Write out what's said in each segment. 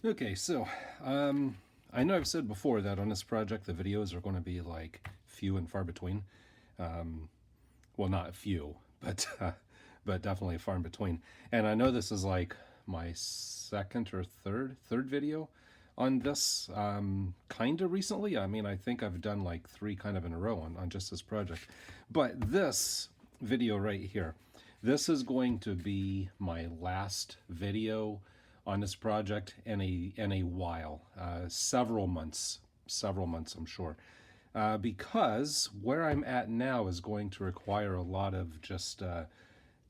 Okay, so I know I've said before that on this project the videos are going to be like few and far between. Um, well, not few, but definitely far in between. And I know this is like my second or third video on this kind of recently. I mean, I think I've done like three kind of in a row on just this project. But this video right here, this is going to be my last video on this project in a while, several months, I'm sure, because where I'm at now is going to require a lot of just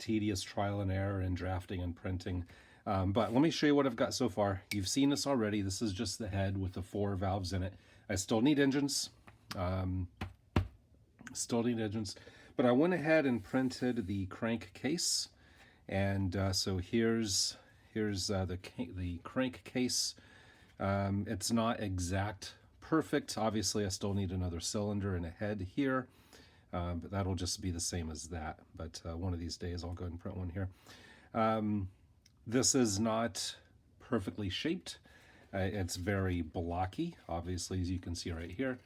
tedious trial and error in drafting and printing. But let me show you what I've got so far. You've seen this already. This is just the head with the 4 valves in it. I still need engines. But I went ahead and printed the crankcase, and so here's the crankcase. It's not exact perfect. Obviously, I still need another cylinder and a head here, but that'll just be the same as that. But one of these days, I'll go ahead and print one here. This is not perfectly shaped. It's very blocky, obviously, as you can see right here.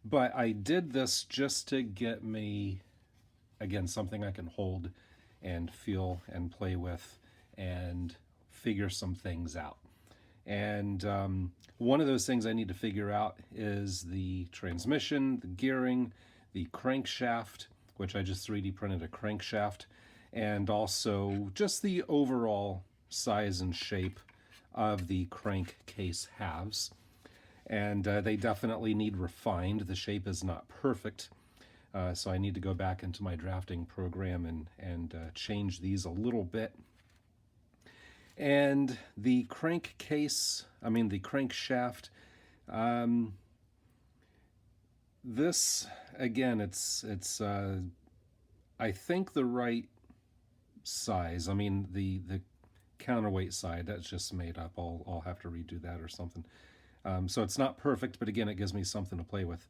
But I did this just to get me, again, something I can hold and feel and play with and figure some things out. And one of those things I need to figure out is the transmission, the gearing, the crankshaft, which I just 3D printed a crankshaft, and also just the overall size and shape of the crankcase halves. And they definitely need refined. The shape is not perfect. So I need to go back into my drafting program and change these a little bit. And the crankcase, the crankshaft, this, again, it's I think the right size. I mean, the counterweight side, that's just made up. I'll have to redo that or something. So it's not perfect, but again, it gives me something to play with.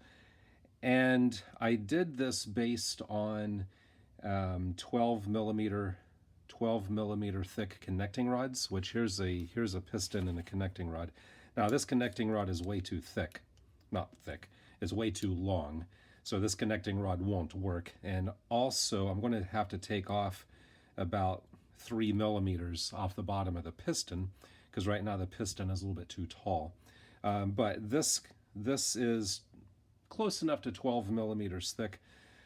And I did this based on 12 millimeter thick connecting rods, which here's a piston and a connecting rod. Now this connecting rod is way too thick. Not thick, it's way too long. So this connecting rod won't work. And also I'm going to have to take off about 3 millimeters off the bottom of the piston, because right now the piston is a little bit too tall. But this is close enough to 12 millimeters thick.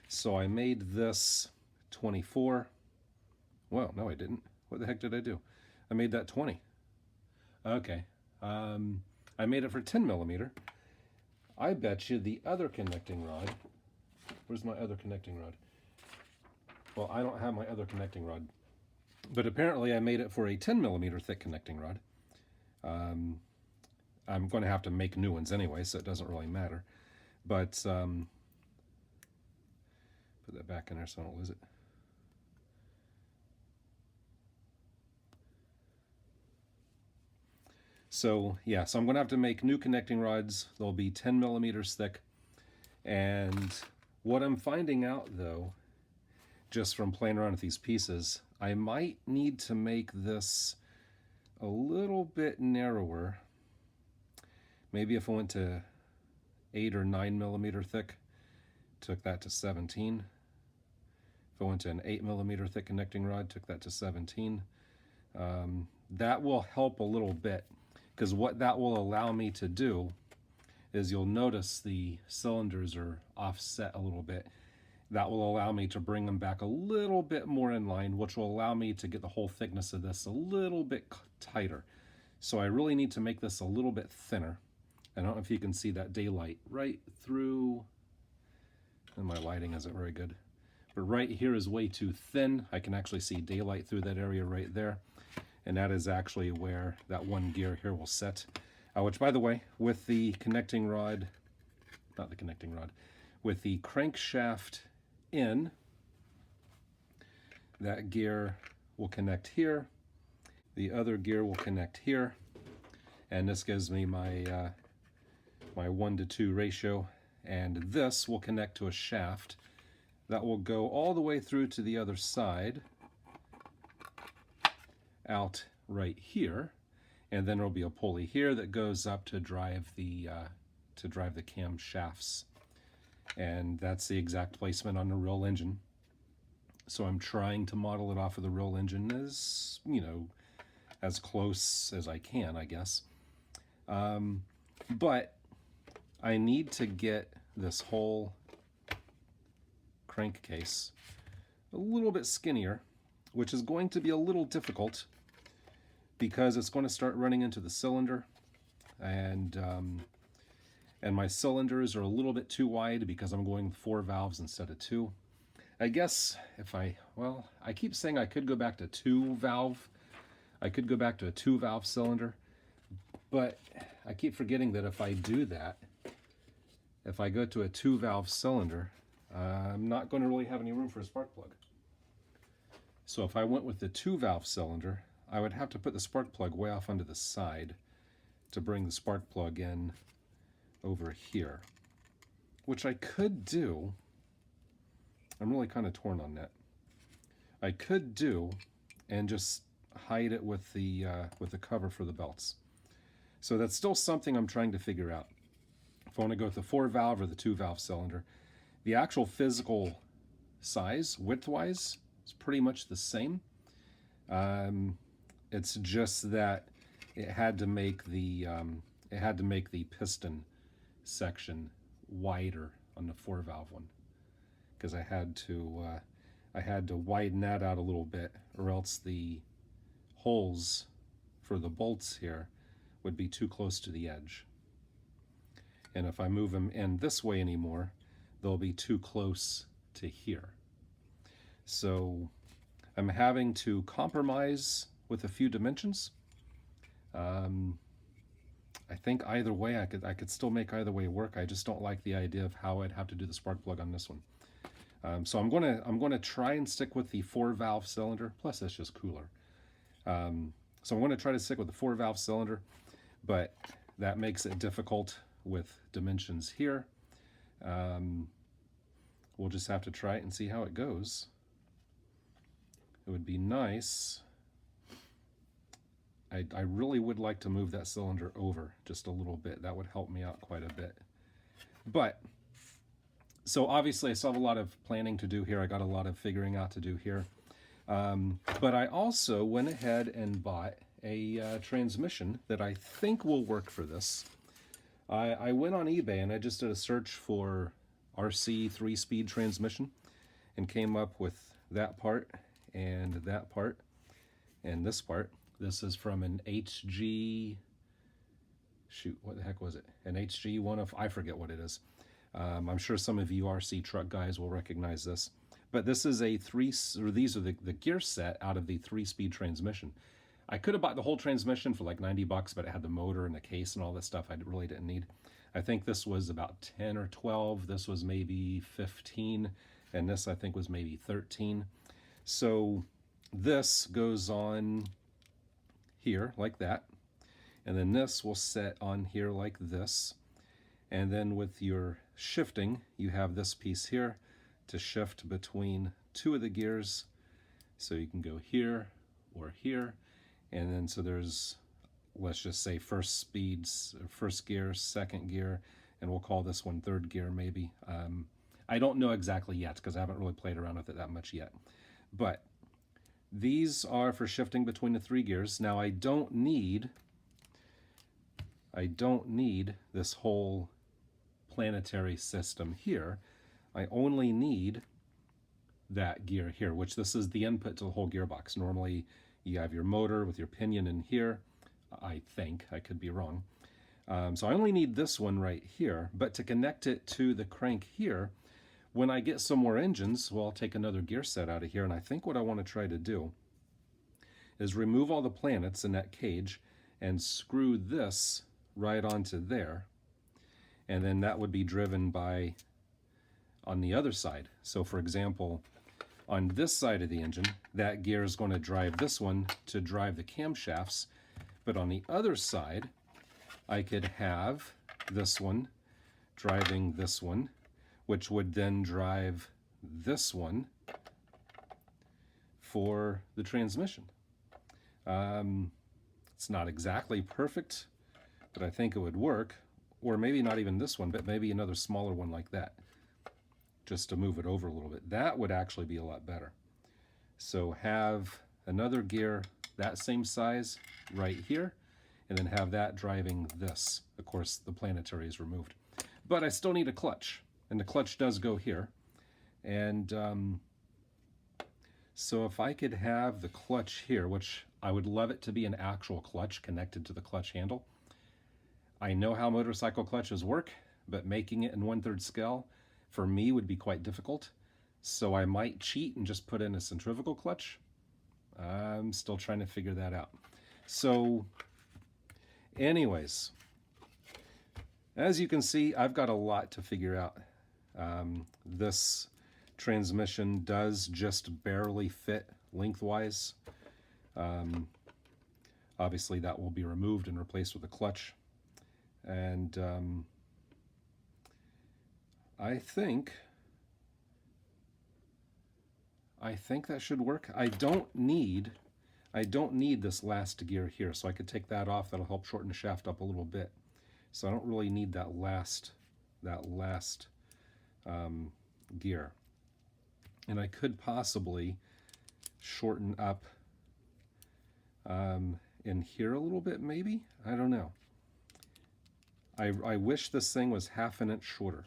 So I made this 24. Well, no, I didn't. What the heck did I do? I made that 20. Okay. I made it for 10 millimeter. I bet you the other connecting rod. Where's my other connecting rod? Well, I don't have my other connecting rod. But apparently I made it for a 10 millimeter thick connecting rod. I'm going to have to make new ones anyway, so it doesn't really matter. But put that back in there so I don't lose it. So yeah, so I'm going to have to make new connecting rods. They'll be 10 millimeters thick. And what I'm finding out, though, just from playing around with these pieces, I might need to make this a little bit narrower. Maybe if I went to 8 or 9 millimeter thick, took that to 17. If I went to an 8 millimeter thick connecting rod, took that to 17. That will help a little bit, because what that will allow me to do is, you'll notice the cylinders are offset a little bit. That will allow me to bring them back a little bit more in line, which will allow me to get the whole thickness of this a little bit tighter. So I really need to make this a little bit thinner. I don't know if you can see that daylight right through, and my lighting isn't very good, but right here is way too thin. I can actually see daylight through that area right there. And that is actually where that one gear here will set. Which, by the way, with the connecting rod, not the connecting rod, with the crankshaft in, that gear will connect here. The other gear will connect here. And this gives me my, my 1:2 ratio. And this will connect to a shaft that will go all the way through to the other side, out right here, and then there'll be a pulley here that goes up to drive the cam shafts, and that's the exact placement on the real engine. So I'm trying to model it off of the real engine as, you know, as close as I can, I guess. But I need to get this whole crankcase a little bit skinnier, which is going to be a little difficult because it's going to start running into the cylinder, and my cylinders are a little bit too wide because I'm going with 4 valves instead of 2. I guess if I keep saying I could go back to 2 valve. I could go back to a 2 valve cylinder, but I keep forgetting that if I do that, if I go to a 2 valve cylinder, I'm not going to really have any room for a spark plug. So if I went with the 2 valve cylinder, I would have to put the spark plug way off onto the side to bring the spark plug in over here, which I could do. I'm really kind of torn on that. I could do and just hide it with the cover for the belts. So that's still something I'm trying to figure out. If I want to go with the 4 valve or the 2 valve cylinder. The actual physical size, width-wise, is pretty much the same. It's just that it had to make the piston section wider on the 4 valve one, because I had to widen that out a little bit, or else the holes for the bolts here would be too close to the edge. And if I move them in this way anymore, they'll be too close to here. So I'm having to compromise with a few dimensions. I think either way, I could still make either way work. I just don't like the idea of how I'd have to do the spark plug on this one. So I'm gonna try and stick with the 4 valve cylinder. Plus, that's just cooler. So I'm going to try to stick with the 4 valve cylinder, but that makes it difficult with dimensions here. We'll just have to try it and see how it goes. It would be nice. I really would like to move that cylinder over just a little bit. That would help me out quite a bit. But, so obviously I still have a lot of planning to do here. I got a lot of figuring out to do here. But I also went ahead and bought a transmission that I think will work for this. I went on eBay and I just did a search for RC 3-speed transmission and came up with that part and that part and this part. This is from an HG, shoot, what the heck was it? An HG one of, I forget what it is. I'm sure some of you RC truck guys will recognize this. But this is these are the gear set out of the 3-speed transmission. I could have bought the whole transmission for like $90, but it had the motor and the case and all this stuff I really didn't need. I think this was about 10 or 12. This was maybe 15. And this I think was maybe 13. So this goes on here like that. And then this will set on here like this. And then with your shifting, you have this piece here to shift between 2 of the gears. So you can go here or here. And then so there's, let's just say first gear, second gear, and we'll call this one 3rd gear maybe. I don't know exactly yet because I haven't really played around with it that much yet. But these are for shifting between the 3 gears. Now I don't need this whole planetary system here. I only need that gear here, which this is the input to the whole gearbox. Normally you have your motor with your pinion in here. I think, I could be wrong. So I only need this one right here, but to connect it to the crank here, when I get some more engines, well, I'll take another gear set out of here, and I think what I want to try to do is remove all the planets in that cage and screw this right onto there, and then that would be driven by on the other side. So for example, on this side of the engine, that gear is going to drive this one to drive the camshafts, but on the other side, I could have this one driving this one, which would then drive this one for the transmission. It's It's not exactly perfect, but I think it would work. Or maybe not even this one, but maybe another smaller one like that, just to move it over a little bit. That would actually be a lot better. So have another gear that same size right here, and then have that driving this. Of course, the planetary is removed. But I still need a clutch, and the clutch does go here. And so if I could have the clutch here, which I would love it to be an actual clutch connected to the clutch handle. I know how motorcycle clutches work, but making it in 1/3 scale for me would be quite difficult. So I might cheat and just put in a centrifugal clutch. I'm still trying to figure that out. So anyways, as you can see, I've got a lot to figure out. This transmission does just barely fit lengthwise. Obviously that will be removed and replaced with a clutch. And I think that should work. I don't need this last gear here, so I could take that off. That'll help shorten the shaft up a little bit. So I don't really need that last gear. And I could possibly shorten up in here a little bit, maybe? I don't know. I wish this thing was 1/2 inch shorter.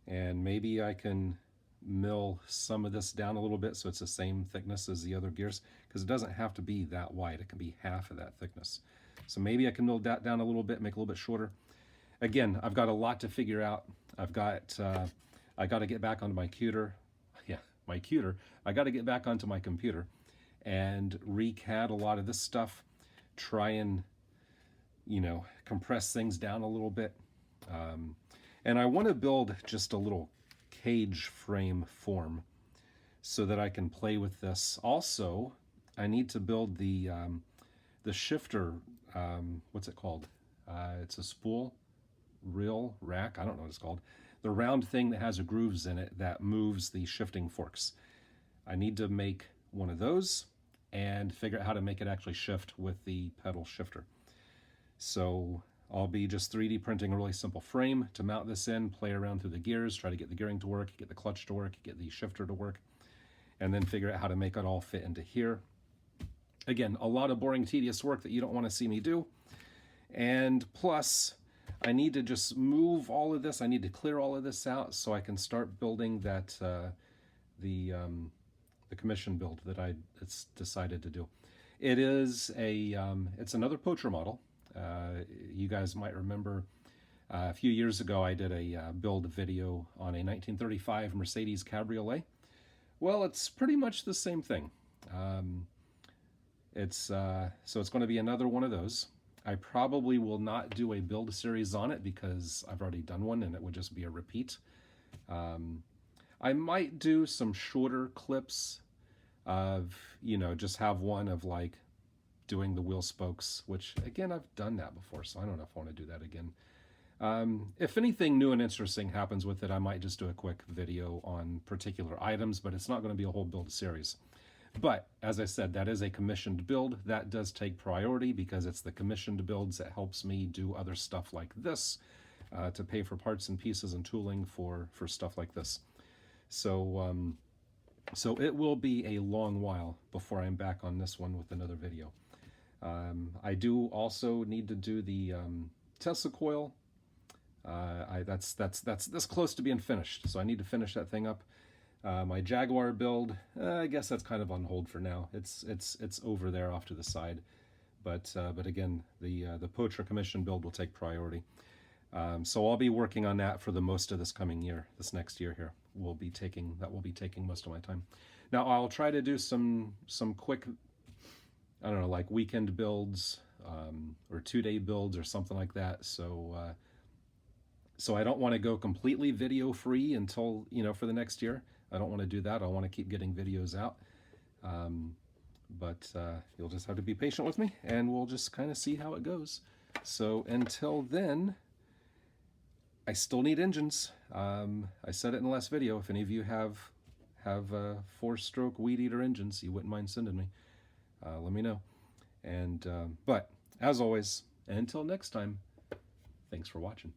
And maybe I can mill some of this down a little bit so it's the same thickness as the other gears, because it doesn't have to be that wide. It can be 1/2 of that thickness. So maybe I can mill that down a little bit, make it a little bit shorter. Again, I've got a lot to figure out. I got to get back onto my computer. Yeah, my computer. I got to get back onto my computer and recad a lot of this stuff. Try and, compress things down a little bit. And I want to build just a little cage frame form so that I can play with this. Also, I need to build the shifter, what's it called? It's a spool, reel, rack, I don't know what it's called. The round thing that has grooves in it that moves the shifting forks. I need to make one of those and figure out how to make it actually shift with the pedal shifter. So I'll be just 3D printing a really simple frame to mount this in, play around through the gears, try to get the gearing to work, get the clutch to work, get the shifter to work, and then figure out how to make it all fit into here. Again, a lot of boring, tedious work that you don't want to see me do. And plus, I need to just move all of this. I need to clear all of this out so I can start building that the commission build that I decided to do. It is it's another poacher model. You guys might remember a few years ago I did a build video on a 1935 Mercedes Cabriolet. Well, it's pretty much the same thing. So it's going to be another one of those. I probably will not do a build series on it because I've already done one and it would just be a repeat. I might do some shorter clips of, just have one of like doing the wheel spokes, which again, I've done that before, so I don't know if I want to do that again. If anything new and interesting happens with it, I might just do a quick video on particular items, but it's not going to be a whole build series. But as I said, that is a commissioned build. That does take priority because it's the commissioned builds that helps me do other stuff like this, to pay for parts and pieces and tooling for stuff like this. So it will be a long while before I'm back on this one with another video. I do also need to do the Tesla coil. That's this close to being finished, so I need to finish that thing up. My Jaguar build, I guess that's kind of on hold for now. It's over there off to the side, but again, the Poacher commission build will take priority. So I'll be working on that for the most of this coming year. This next year here will be taking most of my time. Now I'll try to do some quick, I don't know, like weekend builds, or 2-day builds or something like that. So I don't want to go completely video free until, for the next year. I don't want to do that. I want to keep getting videos out. But you'll just have to be patient with me and we'll just kind of see how it goes. So until then, I still need engines. I said it in the last video. If any of you have 4-stroke weed eater engines you wouldn't mind sending me, let me know. And but as always, until next time, thanks for watching.